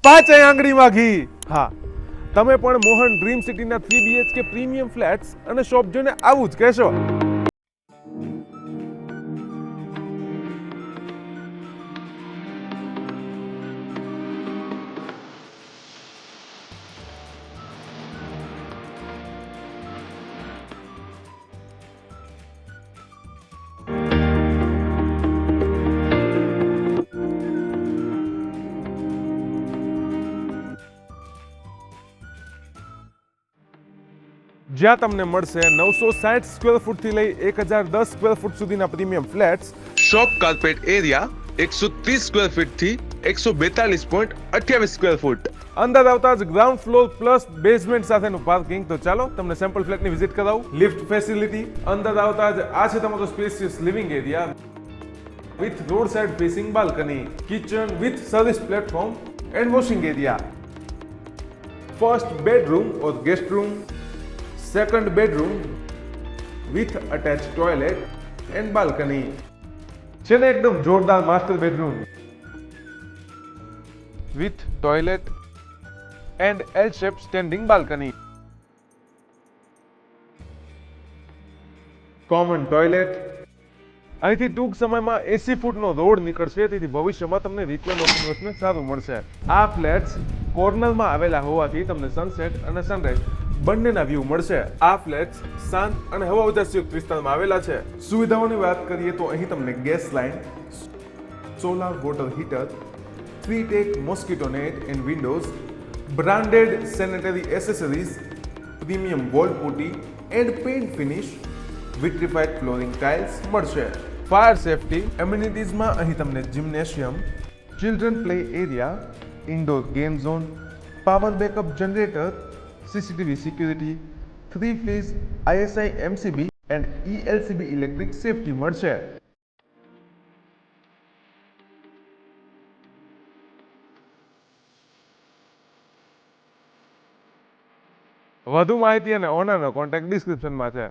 પાંચ આંગળીમાં ઘી. હા, તમે પણ મોહન ડ્રીમ સિટીના 3 BHK પ્રીમિયમ ફ્લેટ્સ અને શોપ જોઈને આવું જ કહેશો. જ્યાં તમને મળશે 960 સ્ક્વેર ફૂટથી લઈ 1010 સ્ક્વેર ફૂટ સુધીના premium flats, shop carpet area 130 square feet થી 142.28 સ્ક્વેર ફૂટ. અંદર આવતા જ ગ્રાઉન્ડ ફ્લોર પ્લસ બેઝમેન્ટ સાથેનું પાર્કિંગ. તો ચાલો તમને સેમ્પલ ફ્લેટની વિઝિટ કરાવું. Lift facility. અંદર આવતા જ આ છે તમારો spacious living area with road side facing balcony, kitchen with service platform and washing area. First bedroom or guest room, second bedroom with attach toilet and balcony. છે ને એકદમ જોરદાર master bedroom with toilet and L shape standing balcony. Common toilet. અહીંથી ટૂંક સમયમાં 80 ફૂટનો road નીકળશે, તેથી ભવિષ્યમાં તમને રિક્લાઇમ ઓપ્શન્સને સારું મળશે. આ ફ્લેટ્સ કોર્નરમાં આવેલા હોવાથી તમને સનસેટ અને સનરાઈઝ બંનેના વ્યૂ મળશે. આ ફ્લેટ્સ શાંત અને હવા ઉજાસયુક્ત વિસ્તારમાં આવેલા છે. સુવિધાઓની વાત કરીએ તો અહીં તમને gas line, solar water heater, 3-ટેક mosquito net and windows, branded sanitary accessories, premium wall putty and paint finish, vitrified flooring tiles મળશે. ફાયર સેફટી એમ્યુનિટીઝમાં અહીં તમને gymnasium, children play area, indoor game zone, power backup generator, CCTV security, 3-phase ISI MCB and ELCB electric safety મળશે. વધુ માહિતી અને ઓનરનો contact ડિસ્ક્રિપ્શનમાં છે.